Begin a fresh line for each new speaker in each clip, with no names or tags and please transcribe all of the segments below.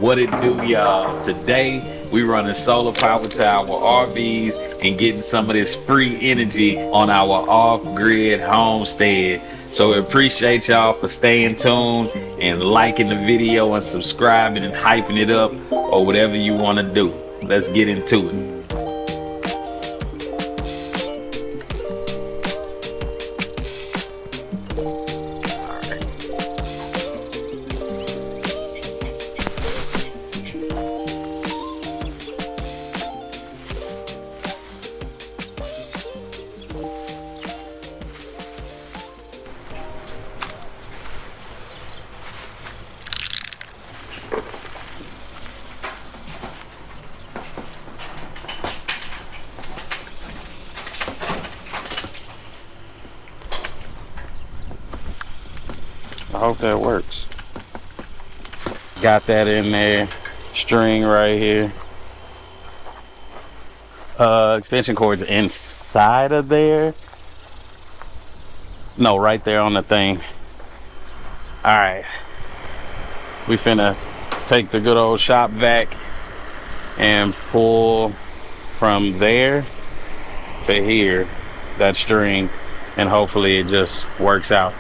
What it do, y'all? Today we running solar power to our RVs and getting some of this free energy on our off-grid homestead. So we appreciate y'all for staying tuned and liking the video and subscribing and hyping it up or whatever you want to do. Let's get into it. I hope that works. Got that in there. String right here. Extension cords inside of there. No, right there on the thing. All right. We finna take the good old shop vac and pull from there to here, that string, and hopefully it just works out.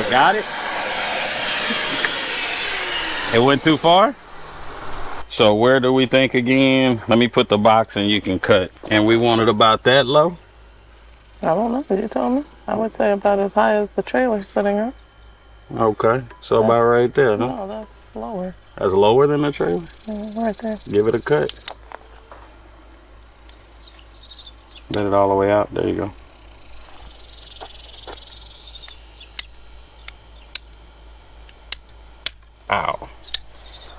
Got it? It went too far? So where do we think again? Let me put the box and you can cut. And we want it about that low?
I don't know, you told me. I would say about as high as the trailer's sitting up.
Okay, so that's about right there, huh?
No, that's lower.
That's lower than the trailer?
Yeah, right there.
Give it a cut. Let it all the way out. There you go. Ow.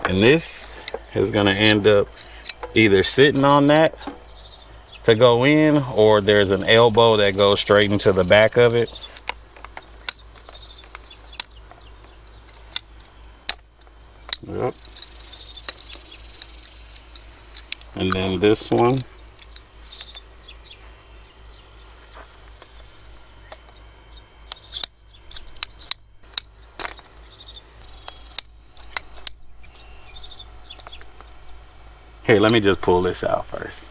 And this is going to end up either sitting on that to go in, or there's an elbow that goes straight into the back of it. Yep. And then this one. Here, let me just pull this out first.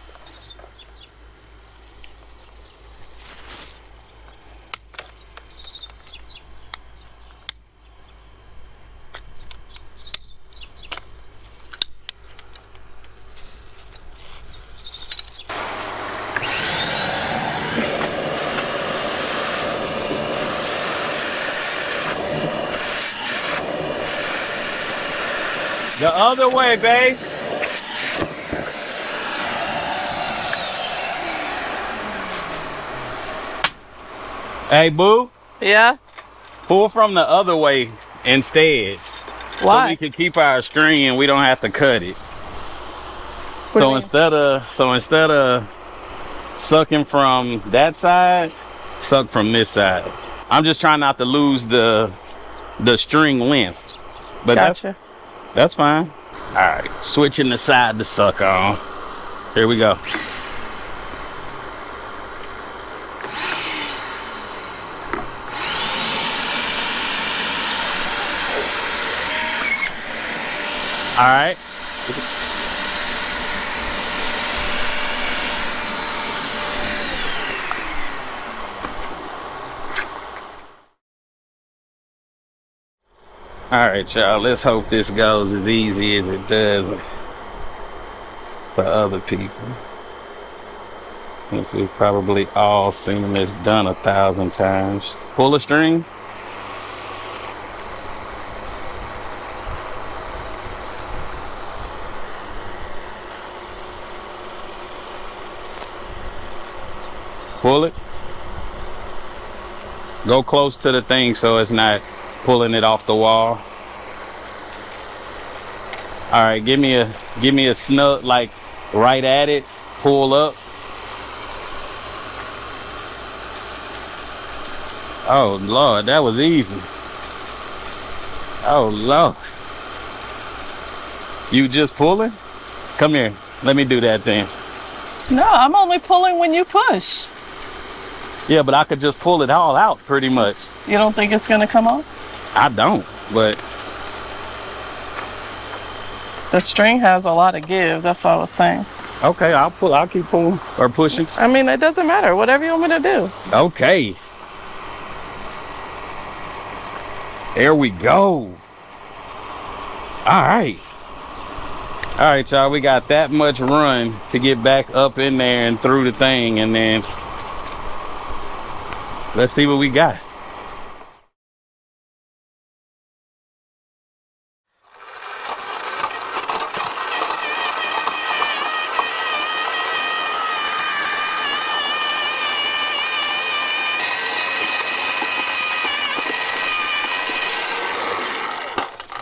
The other way, babe. Hey, boo.
Yeah?
Pull from the other way instead.
Why?
So we can keep our string and we don't have to cut it. So instead of sucking from that side, suck from this side. I'm just trying not to lose the string length. But
gotcha.
That's fine. All right, switching the side to suck on. Here we go. All right. All right, y'all, let's hope this goes as easy as it does for other people. Since we've probably all seen this done 1,000 times. Pull a string. Pull it. Go close to the thing so it's not pulling it off the wall. All right, give me a snug, like right at it. Pull up. Oh Lord, that was easy. Oh, Lord. You just pulling? Come here. Let me do that then.
No, I'm only pulling when you push.
Yeah, but I could just pull it all out pretty much.
You don't think it's gonna come off?
I don't, but
The string has a lot of give. That's what I was saying.
okay, I'll keep pulling or pushing.
I mean, it doesn't matter. Whatever you want me to do.
Okay. There we go. All right. All right, y'all. We got that much run to get back up in there and through the thing, and then let's see what we got.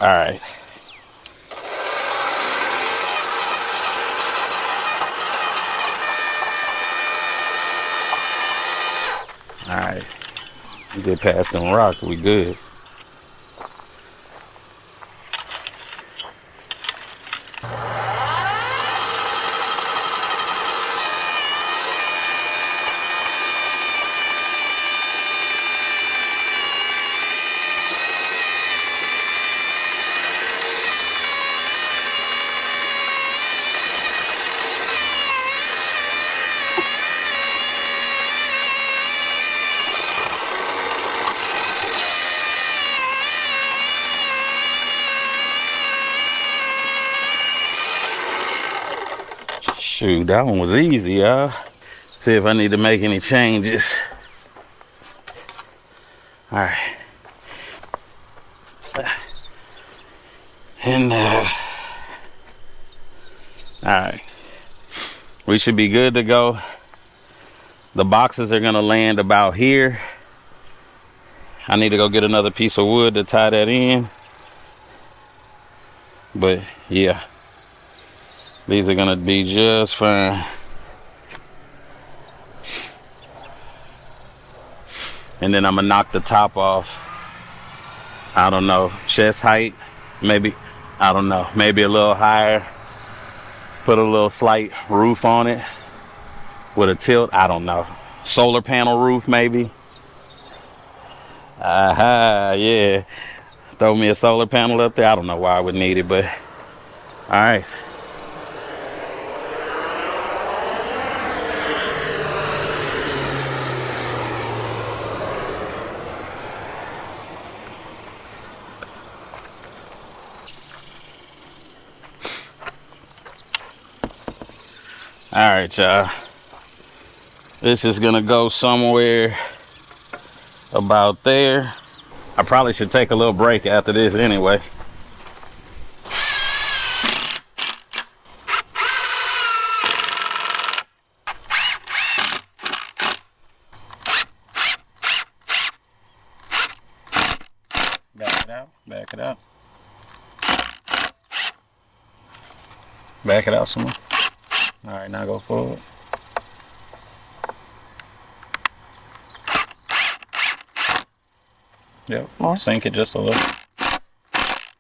All right. All right. Get past them rocks, we good. Shoot, that one was easy, y'all. See if I need to make any changes. All right. And all right. We should be good to go. The boxes are gonna land about here. I need to go get another piece of wood to tie that in. But yeah, these are gonna be just fine. And then I'm gonna knock the top off. I don't know, chest height, maybe. I don't know, maybe a little higher. Put a little slight roof on it with a tilt. I don't know. Solar panel roof, maybe. Aha, yeah. Throw me a solar panel up there. I don't know why I would need it, but all right. All right, y'all. This is gonna go somewhere about there. I probably should take a little break after this anyway. Back it out, back it out. Back it out some more. All right, now go forward. Yep,
More?
sink it just a little.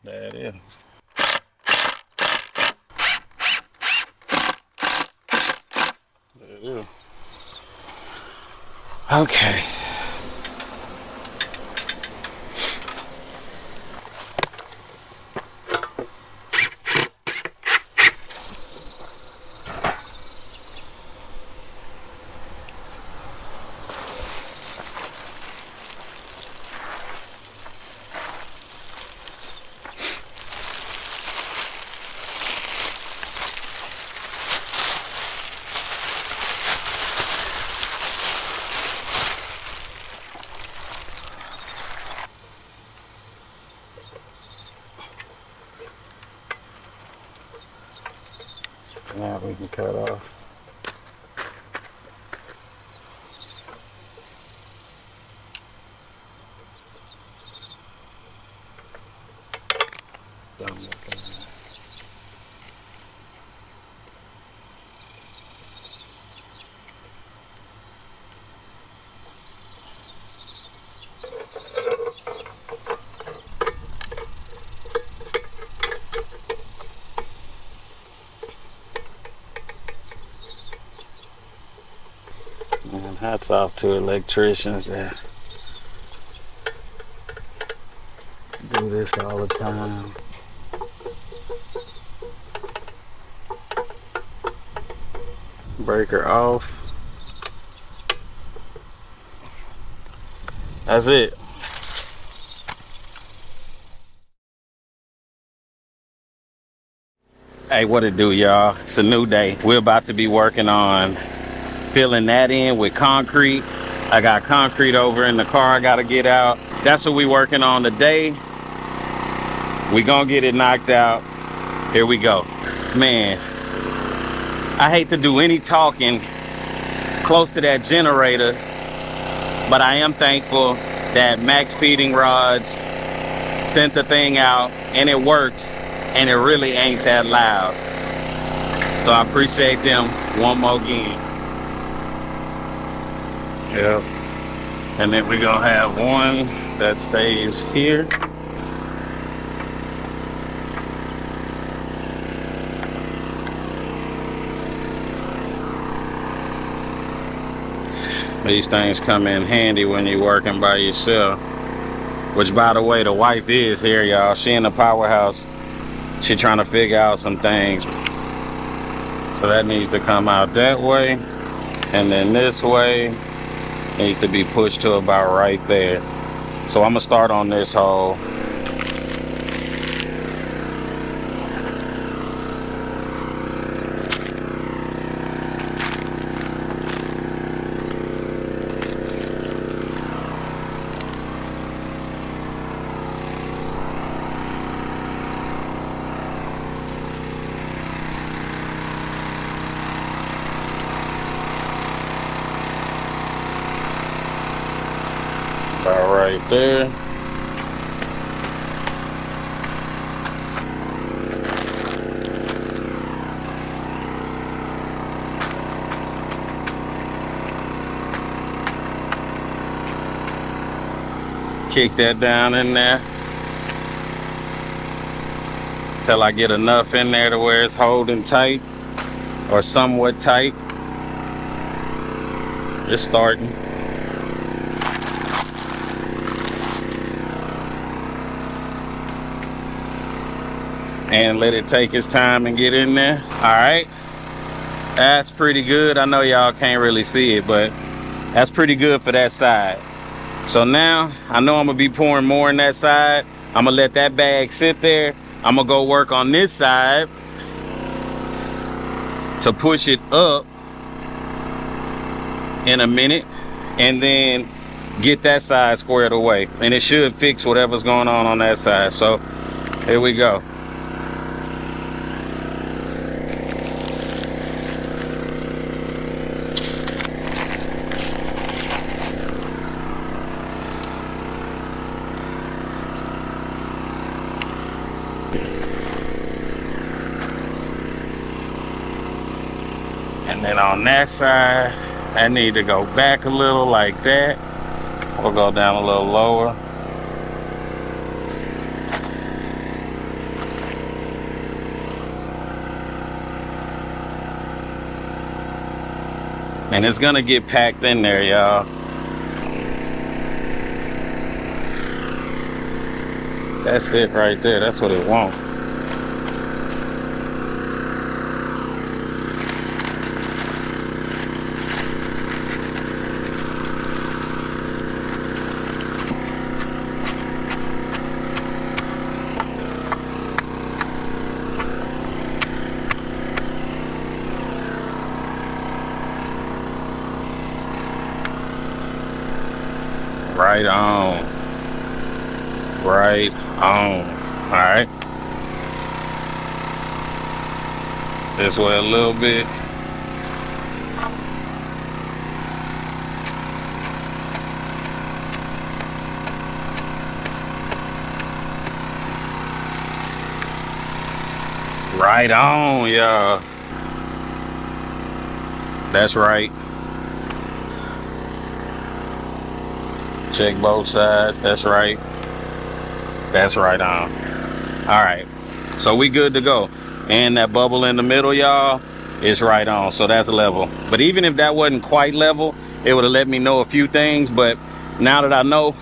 There it is. There it is. Okay. Now we can cut off. Done looking. Hats off to electricians that do this all the time. Breaker off. That's it. Hey, what it do, y'all? It's a new day. We're about to be working on filling that in with concrete. I got concrete over in the car I gotta get out. That's what we working on today. We gonna get it knocked out. Here we go. Man, I hate to do any talking close to that generator, but I am thankful that Max Feeding Rods sent the thing out and it works, and it really ain't that loud. So I appreciate them one more again. Yep. And then we're gonna have one that stays here. These things come in handy when you're working by yourself. Which, by the way, the wife is here, y'all. She in the powerhouse. She trying to figure out some things. So that needs to come out that way. And then this way needs to be pushed to about right there. So I'm gonna start on this hole. About right there. Kick that down in there till I get enough in there to where it's holding tight or somewhat tight. Just starting. And let it take its time and get in there. All right, that's pretty good. I know y'all can't really see it, but that's pretty good for that side. So now I know I'm gonna be pouring more in that side. I'm gonna let that bag sit there. I'm gonna go work on this side to push it up in a minute, and then get that side squared away, and it should fix whatever's going on that side. So here we go. And then on that side, I need to go back a little like that. We'll go down a little lower. And it's gonna get packed in there, y'all. That's it right there. That's what it wants. Right on. Right on. All right. This way a little bit. Right on, y'all. That's right. Check both sides. That's right. That's right on. All right. So we good to go. And that bubble in the middle, y'all, is right on. So that's level. But even if that wasn't quite level,
it would have let me know a few things, but now that I know,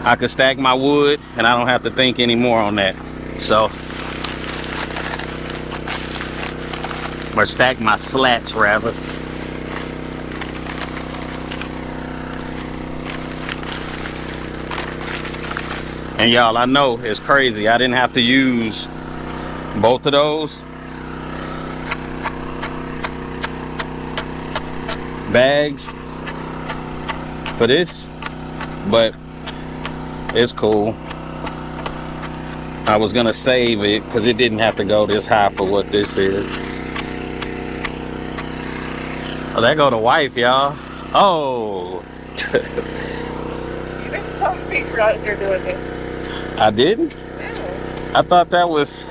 I could stack my wood and I don't have to think anymore on that. So, or stack my slats rather. And y'all, I know it's crazy. I didn't have to use both of those bags for this, but it's cool. I was gonna save it because it didn't have to go this high for what this is. Oh, there go the wife, y'all. Oh.
You didn't tell me you're out here doing this.
I didn't?
Yeah.
I thought that was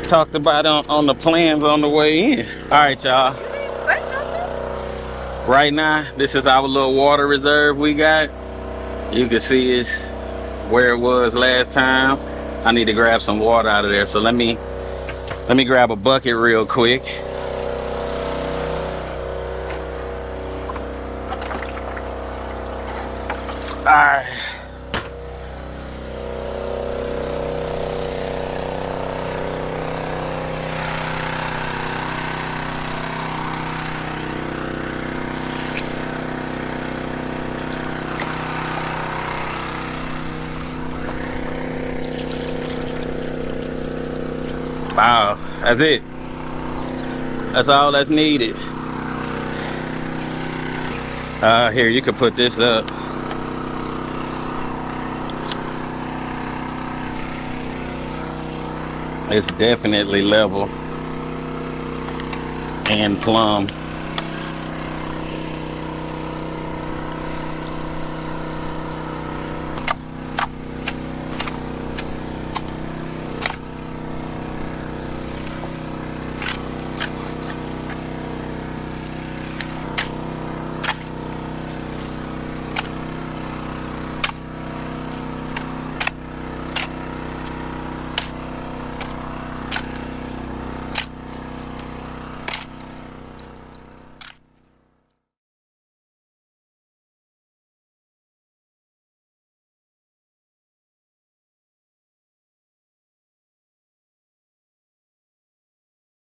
talked about on the plans on the way in. All right, y'all.
You didn't say nothing.
Right now, this is our little water reserve we got. You can see it's where it was last time. I need to grab some water out of there. So let me grab a bucket real quick. All right. Wow, that's it. That's all that's needed. Here, you can put this up. It's definitely level and plumb.